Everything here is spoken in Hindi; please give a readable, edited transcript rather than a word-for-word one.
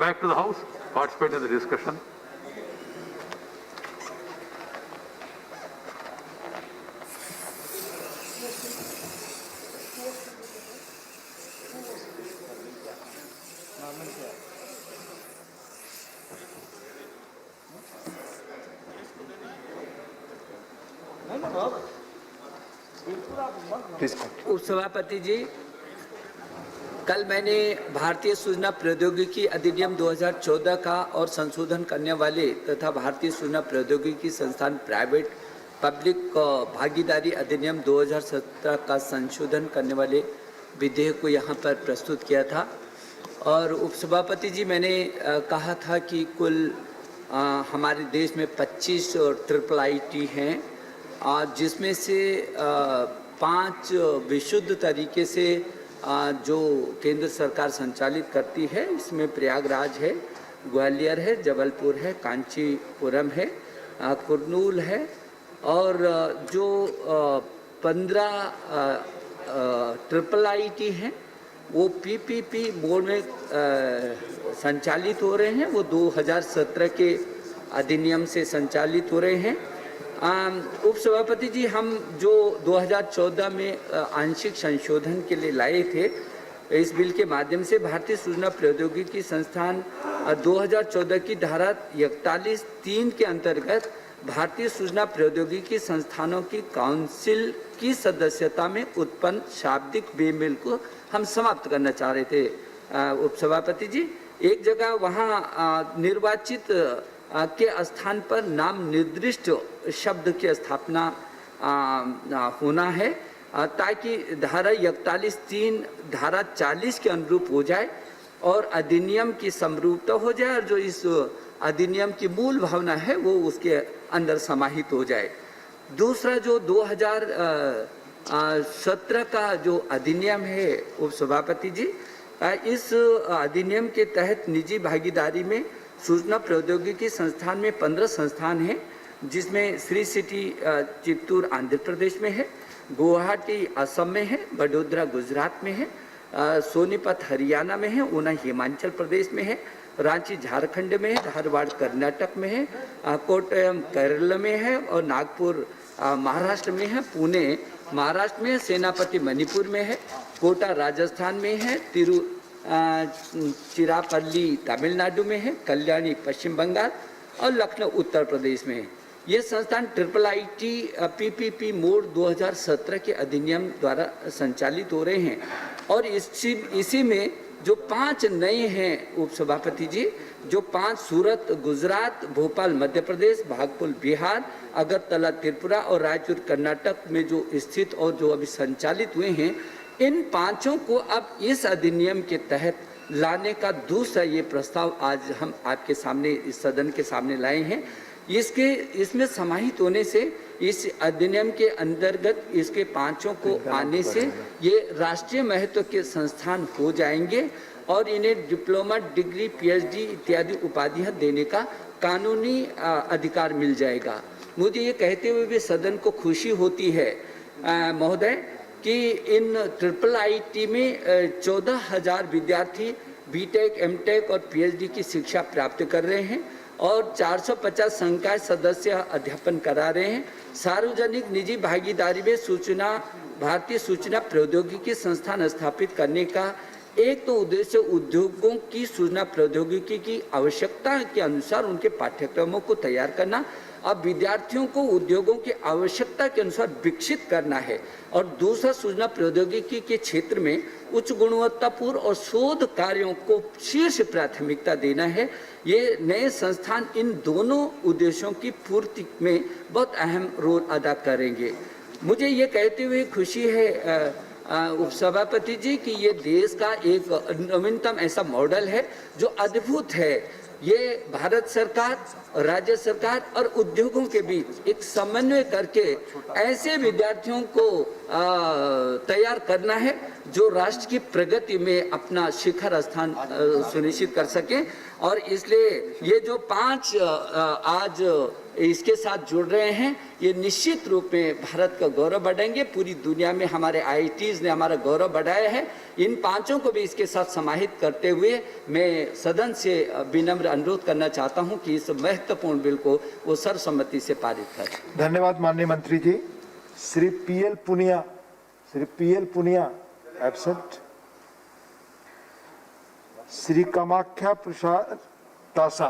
back to the house, participate in the discussion. उपसभापति जी, कल मैंने भारतीय सूचना प्रौद्योगिकी अधिनियम 2014 का और संशोधन करने वाले तथा भारतीय सूचना प्रौद्योगिकी संस्थान प्राइवेट पब्लिक भागीदारी अधिनियम 2017 का संशोधन करने वाले विधेयक को यहाँ पर प्रस्तुत किया था। और उपसभापति जी, मैंने कहा था कि कुल हमारे देश में 25 ट्रिपल आईटी हैं, जिसमें से 5 विशुद्ध तरीके से जो केंद्र सरकार संचालित करती है। इसमें प्रयागराज है, ग्वालियर है, जबलपुर है, कांचीपुरम है, कुर्नूल है, और जो 15 ट्रिपल आईटी हैं वो पीपीपी मोड में संचालित हो रहे हैं। वो 2017 के अधिनियम से संचालित हो रहे हैं। उपसभापति जी, हम जो 2014 में आंशिक संशोधन के लिए लाए थे, इस बिल के माध्यम से भारतीय सूचना प्रौद्योगिकी संस्थान 2014 की धारा 41(3) के अंतर्गत भारतीय सूचना प्रौद्योगिकी संस्थानों की काउंसिल की सदस्यता में उत्पन्न शाब्दिक बेमेल को हम समाप्त करना चाह रहे थे। उपसभापति जी, एक जगह वहाँ निर्वाचित के स्थान पर नाम निर्दिष्ट शब्द की स्थापना होना है, ताकि धारा 41(3) धारा 40 के अनुरूप हो जाए और अधिनियम की समरूपता हो जाए, और जो इस अधिनियम की मूल भावना है वो उसके अंदर समाहित हो जाए। दूसरा, जो 2017 का जो अधिनियम है उपसभापति जी, इस अधिनियम के तहत निजी भागीदारी में सूचना प्रौद्योगिकी संस्थान में 15 संस्थान हैं, जिसमें श्री सिटी चित्तूर आंध्र प्रदेश में है, गुवाहाटी असम में है, वडोदरा गुजरात में है, सोनीपत हरियाणा में है, ऊना हिमाचल प्रदेश में है, रांची झारखंड में है, धारवाड़ कर्नाटक में है, कोट्टयम केरल में है, और नागपुर महाराष्ट्र में है, पुणे महाराष्ट्र में है, सेनापति मणिपुर में है, कोटा राजस्थान में है, तिरुचिरापल्ली तमिलनाडु में है, कल्याणी पश्चिम बंगाल और लखनऊ उत्तर प्रदेश में है। ये संस्थान ट्रिपल आईटी पीपीपी मोड 2017 के अधिनियम द्वारा संचालित हो रहे हैं। और इसी में जो 5 नए हैं उपसभापति जी, जो 5 सूरत गुजरात, भोपाल मध्य प्रदेश, भागलपुर बिहार, अगरतला त्रिपुरा और रायचूर कर्नाटक में जो स्थित और जो अभी संचालित हुए हैं, इन 5 को अब इस अधिनियम के तहत लाने का दूसरा ये प्रस्ताव आज हम आपके सामने, इस सदन के सामने लाए हैं। इसमें समाहित होने से, इस अधिनियम के अंतर्गत इसके 5 को आने से ये राष्ट्रीय महत्व के संस्थान हो जाएंगे और इन्हें डिप्लोमा, डिग्री, पीएचडी इत्यादि उपाधियां देने का कानूनी अधिकार मिल जाएगा। मुझे ये कहते हुए भी सदन को खुशी होती है महोदय कि इन ट्रिपल आईटी में 14,000 विद्यार्थी बीटेक, एमटेक और पीएचडी की शिक्षा प्राप्त कर रहे हैं और 450 संकाय सदस्य अध्यापन करा रहे हैं। सार्वजनिक निजी भागीदारी में भारतीय सूचना प्रौद्योगिकी संस्थान स्थापित करने का एक तो उद्देश्य उद्योगों की सूचना प्रौद्योगिकी की आवश्यकता के अनुसार उनके पाठ्यक्रमों को तैयार करना, अब विद्यार्थियों को उद्योगों की आवश्यकता के अनुसार विकसित करना है, और दूसरा सूचना प्रौद्योगिकी के क्षेत्र में उच्च गुणवत्तापूर्ण और शोध कार्यों को शीर्ष प्राथमिकता देना है। ये नए संस्थान इन दोनों उद्देश्यों की पूर्ति में बहुत अहम रोल अदा करेंगे। मुझे ये कहते हुए खुशी है उपसभापति जी कि ये देश का एक नवीनतम ऐसा मॉडल है जो अद्भुत है। ये भारत सरकार, राज्य सरकार और उद्योगों के बीच एक समन्वय करके ऐसे विद्यार्थियों को तैयार करना है जो राष्ट्र की प्रगति में अपना शिखर स्थान सुनिश्चित कर सके। और इसलिए ये जो 5 आज इसके साथ जुड़ रहे हैं, ये निश्चित रूप में भारत का गौरव बढ़ाएंगे। पूरी दुनिया में हमारे IITs ने हमारा गौरव बढ़ाया है। इन 5 को भी इसके साथ समाहित करते हुए मैं सदन से विनम्र अनुरोध करना चाहता हूं कि इस महत्वपूर्ण बिल को वो सर्वसम्मति से पारित करें। धन्यवाद माननीय मंत्री जी। Shri PL Punia absent. श्री कामाख्या प्रसाद तासा।